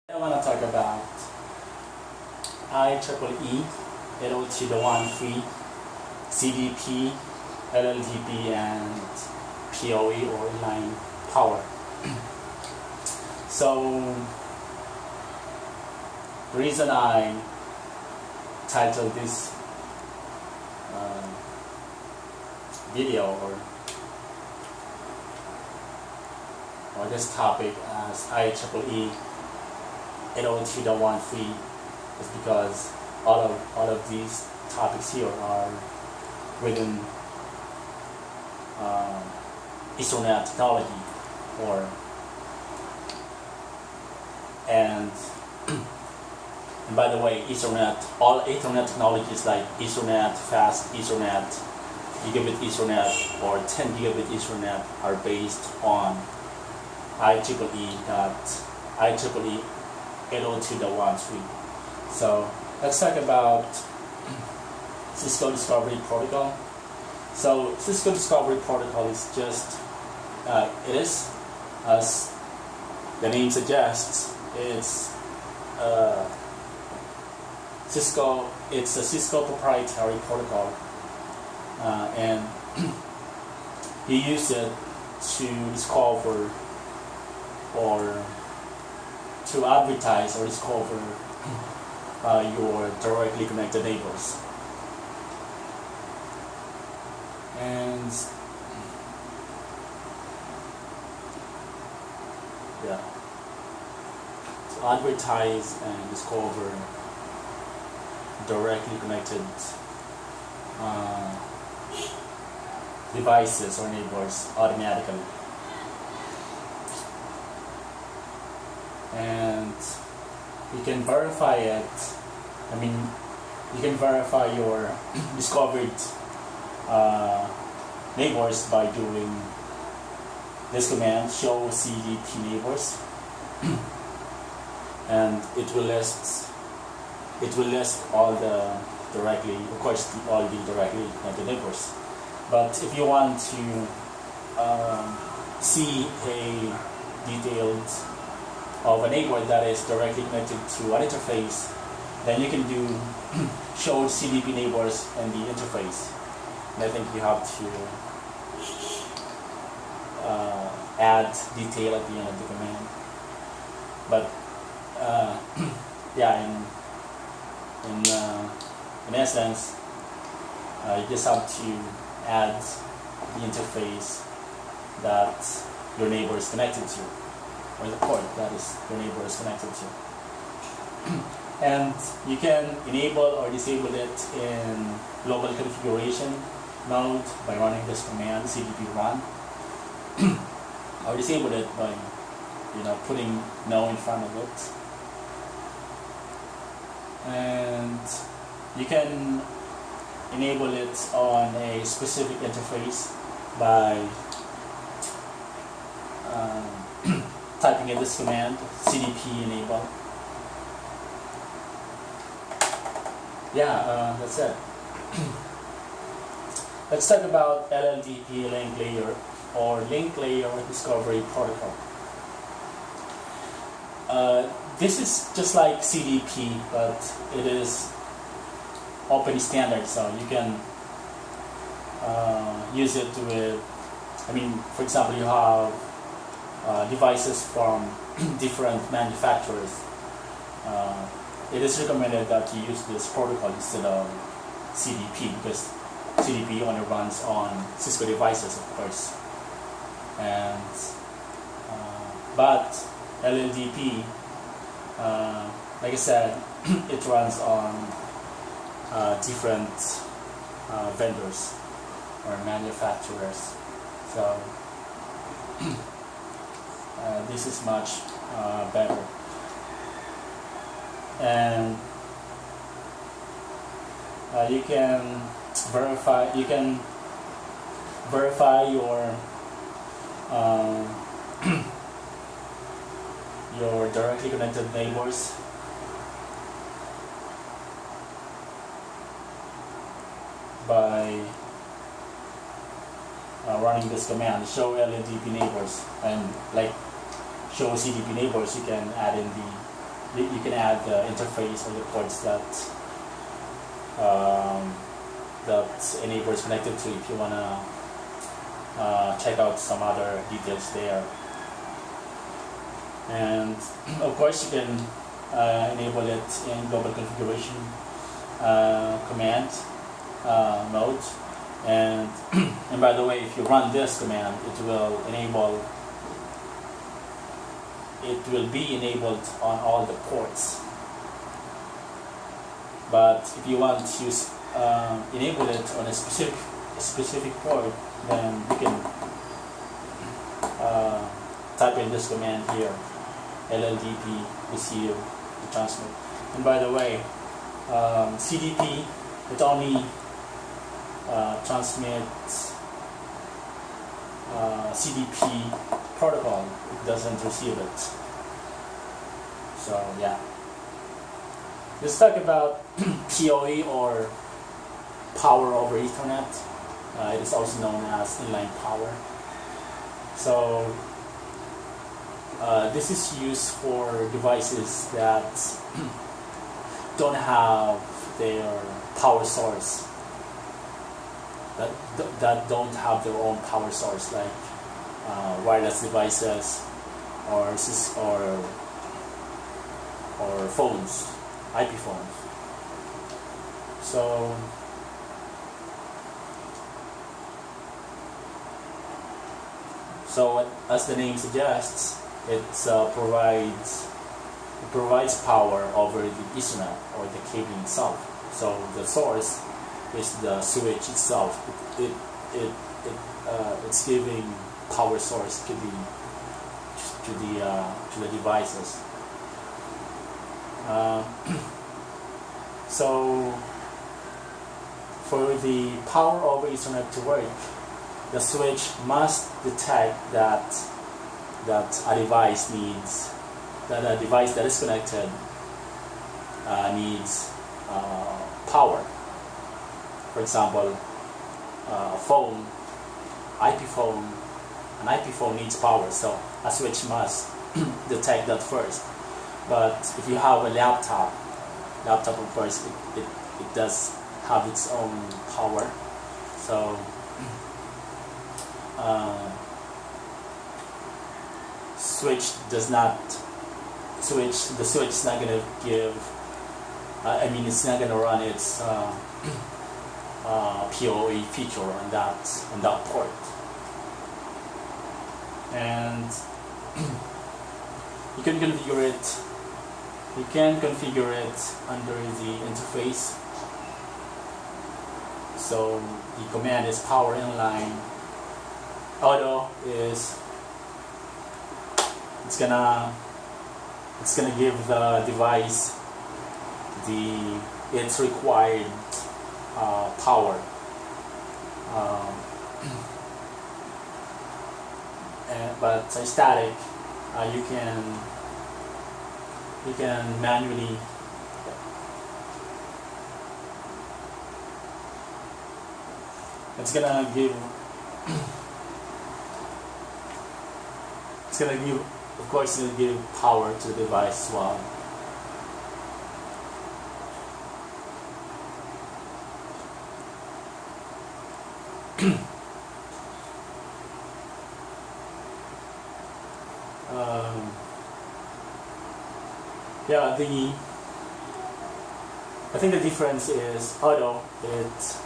I want to talk about IEEE 802.3, CDP, LLDP and PoE or inline power. So the reason I titled this video or this topic as IEEE 802.3 is because all of these topics here are within Ethernet technology and by the way, all Ethernet technologies like Ethernet, fast Ethernet, gigabit Ethernet or 10 gigabit Ethernet are based on IEEE 802.3. So let's talk about Cisco Discovery Protocol. So Cisco Discovery Protocol is just, it is, as the name suggests, it's a Cisco proprietary protocol, and you use it to discover or to advertise or discover your directly connected neighbors. And yeah, to advertise and discover directly connected devices or neighbors automatically. And you can verify it. You can verify your discovered neighbors by doing this command, show CDP neighbors, and it will list all the directly, of course, all the directly connected neighbors. But if you want to see a detailed of a neighbor that is directly connected to an interface, then you can do show CDP neighbors in the interface. And I think you have to add detail at the end of the command. But yeah, in essence, you just have to add the interface that your neighbor is connected to, or the port that is your neighbor is connected to. And you can enable or disable it in global configuration mode by running this command, CDP run, or disable it by putting no in front of it. And you can enable it on a specific interface by typing in this command, CDP enable. Yeah, that's it. Let's talk about LLDP link layer or link layer discovery protocol. This is just like CDP, but it is open standard, so you can use it with, for example, you have devices from different manufacturers. It is recommended that you use this protocol instead of CDP, because CDP only runs on Cisco devices, of course. And but LLDP, like I said, it runs on different vendors or manufacturers. So this is much better. And you can verify your your directly connected neighbors by running this command, show LLDP neighbors, and like show CDP neighbors, you can add in the you can add the interface or the ports that a neighbor is connected to if you want to check out some other details there. And of course you can enable it in global configuration command mode. And and by the way, if you run this command, it will be enabled on all the ports. But if you want to enable it on a specific port, then you can type in this command here, LLDP receive to transmit. And by the way, CDP, it only transmits CDP protocol. It doesn't receive it. So yeah. Let's talk about PoE, or Power over Ethernet. It is also known as inline power. So this is used for devices that don't have their power source, that don't have their own power source, like wireless devices or phones, IP phones. So as the name suggests, it provides power over the Ethernet or the cabling itself. So the source is the switch itself. It's giving power source to the devices. So for the power over Ethernet to work, the switch must detect that a device that is connected needs power. For example, a phone, IP phone, an IP phone needs power, so a switch must detect that first. But if you have a laptop of course it does have its own power, so the switch is not going to give, it's not going to run its PoE feature on that port. And you can configure it under the interface. So the command is power inline auto. It's gonna give the device its required power. But static, you can manually it's gonna give of course it'll give power to the device as well. Yeah, I think the difference is auto. It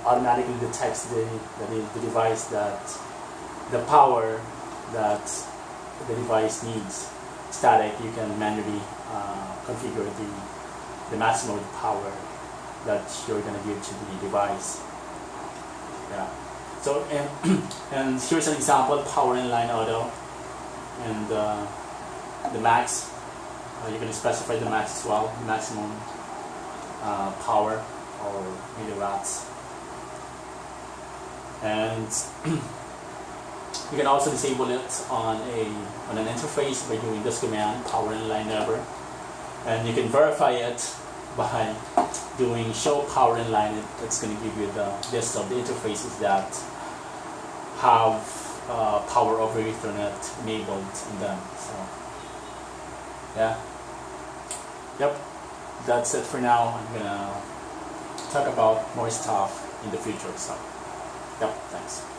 automatically detects the device, that the power that the device needs. Static, you can manually configure the maximum power that you're going to give to the device. Yeah. So and here's an example: power inline auto, and the max. You can specify the max as well, the maximum power or milliwatts. And you can also disable it on an interface by doing this command, power inline never. And you can verify it by doing show power inline. It's going to give you the list of the interfaces that have power over Ethernet enabled in them. So yeah. yep, that's it for now. I'm gonna talk about more stuff in the future. So, yep, thanks.